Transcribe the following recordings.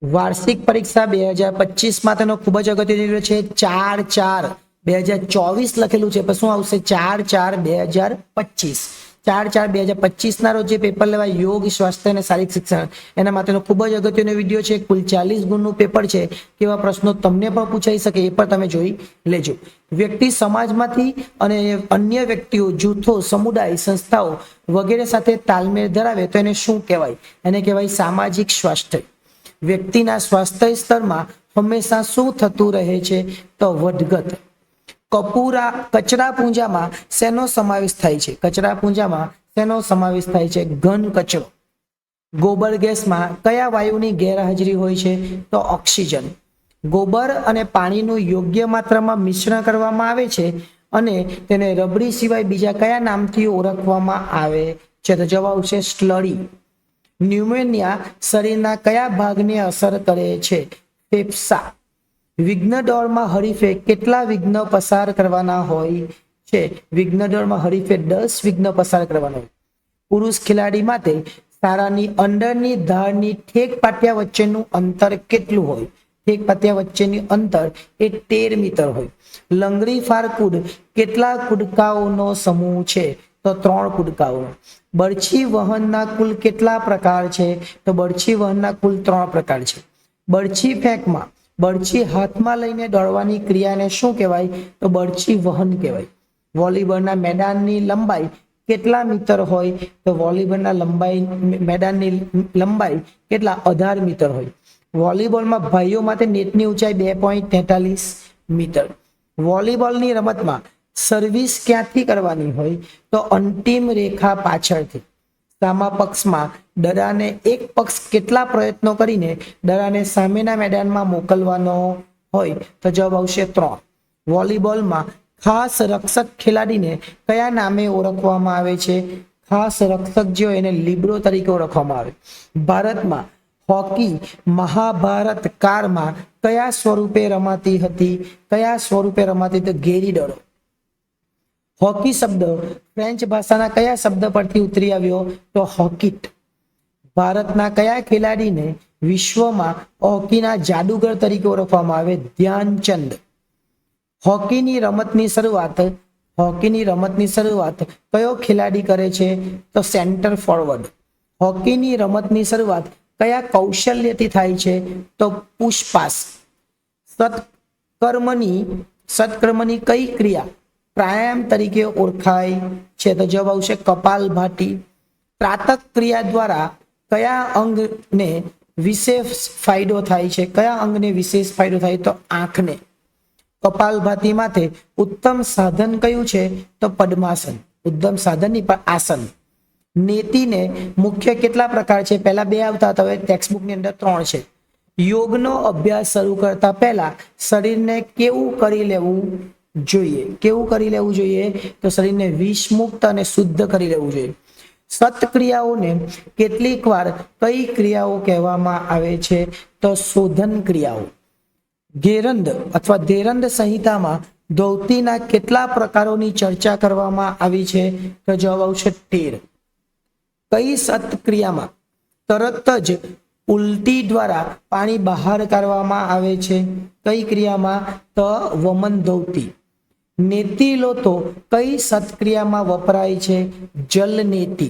વાર્ષિક પરીક્ષા 2025 તેનો ખૂબ જ અગત્યનો છે 4/4/2024 લખેલું છે, પણ શું આવશે 4/4/2025. 4/4/2025 ના રોજ જે પેપર લેવાય યોગ, સ્વાસ્થ્ય અને શારીરિક શિક્ષણ, એના માટેનો ખૂબ જ અગત્યનો વિડીયો છે. કુલ 40 ગુણનું પેપર છે. કેવા પ્રશ્નો તમને પણ પૂછાઈ શકે એ પણ તમે જોઈ લેજો. વ્યક્તિ સમાજમાંથી અને અન્ય વ્યક્તિઓ, જૂથો, સમુદાય, સંસ્થાઓ વગેરે સાથે તાલમેલ ધરાવે તો એને શું કહેવાય? એને કહેવાય સામાજિક સ્વાસ્થ્ય. વ્યક્તિના સ્વાસ્થ્ય સ્તરમાં હંમેશા શું થતું રહે છે? તો વધઘટ. કચરા પૂંજામાં શેનો સમાવેશ થાય છે? કચરા પૂંજામાં શેનો સમાવેશ થાય છે? ઘન કચરો. ગોબર ગેસમાં કયા વાયુની ગેરહાજરી હોય છે? તો ઓક્સિજન. ગોબર અને પાણીનું યોગ્ય માત્રામાં મિશ્રણ કરવામાં આવે છે અને તેને રબડી સિવાય બીજા કયા નામથી ઓળખવામાં આવે છે? તો જવાબ આવશે સ્લરી. ન્યુમોનિયા શરીરના કયા ભાગને અસર કરે છે? ફેફસા. વિઘ્ન દોડમાં હરીફે કેટલા વિઘ્ન પસાર કરવાના હોય છે? વિઘ્ન દોડમાં હરીફે 10 વિઘ્ન પસાર કરવાના હોય. પુરુષ ખેલાડી માટે તારાની અંદરની ધારની ઠેક પાટિયા વચ્ચેનું અંતર કેટલું હોય? ઠેક પાટિયા વચ્ચેની અંતર એ 13 મીટર હોય. લંગડી ફારકુડ કેટલા કુડકાઓનો સમૂહ છે? તો 3 કુડકાઓનો. બરછી વહનના કુલ કેટલા પ્રકાર છે? તો બરછી વહનના કુલ 3 પ્રકાર છે. બરછી ફેંકમાં બરછી હાથમાં લઈને દોડવાની ક્રિયાને શું કહેવાય? તો બરછી વહન કહેવાય. વોલીબોલના મેદાનની લંબાઈ કેટલા મીટર હોય? તો વોલીબોલના મેદાનની લંબાઈ કેટલા? 18 મીટર હોય. વોલીબોલમાં ભાઈઓ માટે નેટની ઊંચાઈ 2.43 મીટર. વોલીબોલની રમતમાં સર્વિસ ક્યાંથી કરવાની હોય? તો અંતિમ રેખા પાછળથી. સામા પક્ષમાં દડાને એક પક્ષ કેટલા પ્રયત્નો કરીને દડાને સામેના મેદાનમાં મોકલવાનો હોય? તો જવાબ આવશે 3. વોલીબોલમાં ખાસ રક્ષક ખેલાડીને કયા નામે ઓળખવામાં આવે છે? ખાસ રક્ષક જે હોય એને લિબ્રો તરીકે ઓળખવામાં આવે. ભારતમાં હોકી મહાભારત કાળમાં કયા સ્વરૂપે રમાતી હતી? કયા સ્વરૂપે રમાતી? તો ઘેરી દડો. હોકી શબ્દ ફ્રેન્ચ ભાષાના કયા શબ્દ પરથી ઉતરી આવ્યો? તો હોકીટ. ભારતના કયા ખેલાડીને વિશ્વમાં હોકીના જાદુગર તરીકે ઓળખવામાં આવે? ધ્યાનચંદ. હોકીની રમતની શરૂઆત કયો ખેલાડી કરે છે? તો સેન્ટર ફોરવર્ડ. હોકીની રમતની શરૂઆત કયા કૌશલ્યથી થાય છે? તો પુશપાસ. સત્કર્મની કઈ ક્રિયા પ્રાણાયામ તરીકે ઓળખાય છે? તો જવાબ આવશે કપાલભાતિ. ત્રાટક ક્રિયા દ્વારા કયા અંગને વિશેષ ફાયદો થાય છે? કયા અંગને વિશેષ ફાયદો થાય? તો આંખને. કપાલભાતિ માટે ઉત્તમ સાધન કયું છે? તો પદ્માસન. ઉત્તમ સાધન નહીં પણ આસન. નેતિને મુખ્ય કેટલા પ્રકાર છે? પહેલા 2 આવતા હતા, હવે ટેક્સ્ટબુકની અંદર 3 છે. યોગનો અભ્યાસ શરૂ કરતા પહેલા શરીરને કેવું કરી લેવું જોઈએ? કેવું કરી લેવું જોઈએ? તો શરીરને વિષમુક્ત અને શુદ્ધ કરી લેવું જોઈએ. સત્ક્રિયાઓને કેટલીક વાર કઈ ક્રિયાઓ કહેવામાં આવે છે? તો શોધન ક્રિયાઓ. ગેરંદ અથવા ધેરંદ સંહિતામાં ધૌતીના કેટલા પ્રકારોની ચર્ચા કરવામાં આવી છે? તો જવાબ આવશે 13. કઈ સત્ક્રિયામાં તરત જ ઉલટી દ્વારા પાણી બહાર કાઢવામાં આવે છે? કઈ ક્રિયામાં? તો વમન ધૌતી. નેતિ લો તો કઈ સત્ક્રિયામાં વપરાય છે? જલનેતિ.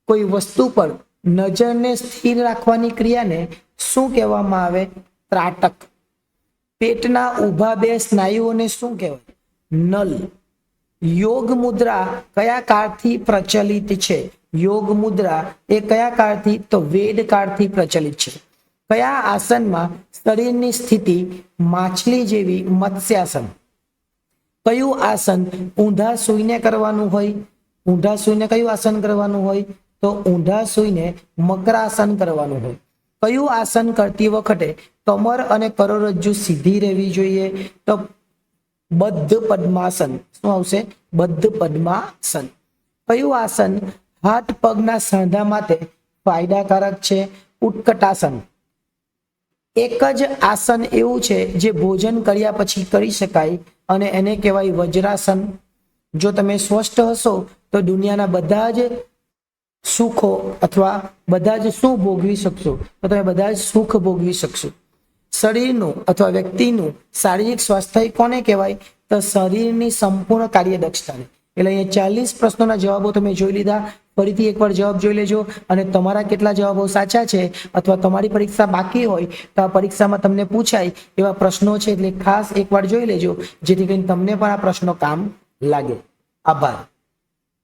કોઈ વસ્તુ પર નજરને સ્થિર રાખવાની ક્રિયાને શું કહેવામાં આવે? ત્રાટક. પેટના ઊભા 2 સ્નાયુઓને શું કહેવાય? નલ. યોગ મુદ્રા કયા કાળથી પ્રચલિત છે? યોગ મુદ્રા એ કયા કાળથી? તો વેદ કાળથી પ્રચલિત છે. કયા આસનમાં શરીરની સ્થિતિ માછલી જેવી? મત્સ્યાસન. કયું આસન ઊંધા સૂઈને કરવાનું હોય? ઊંધા સૂઈને કયું આસન કરવાનું હોય? તો ઊંધા સૂઈને મકરાસન કરવાનું હોય. કયું આસન કરતી વખતે કમર અને કરોડરજ્જુ સીધી રહેવી જોઈએ? તો બદ્ધ પદ્માસન. શું આવશે? બદ્ધ પદ્માસન. કયું આસન હાથ પગના સાંધા માટે ફાયદાકારક છે? ઉત્કટાસન. એક જ આસન એવું છે જે ભોજન કર્યા પછી કરી શકાય અને એને કહેવાય વજ્રાસન. જો તમે સ્વસ્થ હશો તો દુનિયાના બધા જ સુખો અથવા બધા જ શું ભોગવી શકશો? તો તમે બધા જ સુખ ભોગવી શકશો. શરીરનું અથવા વ્યક્તિનું શારીરિક સ્વાસ્થ્ય કોને કહેવાય? તો શરીરની સંપૂર્ણ કાર્યદક્ષતાને. એટલે અહીંયા 40 પ્રશ્નોના જવાબો તમે જોઈ લીધા. ફરીથી એકવાર જવાબ જોઈ લેજો અને તમારા કેટલા જવાબો સાચા છે અથવા તમારી પરીક્ષા બાકી હોય તો આ પરીક્ષામાં તમને પૂછાય એવા પ્રશ્નો છે એટલે ખાસ એકવાર જોઈ લેજો જેથી કરીને તમને પણ આ પ્રશ્નો કામ લાગે. આભાર.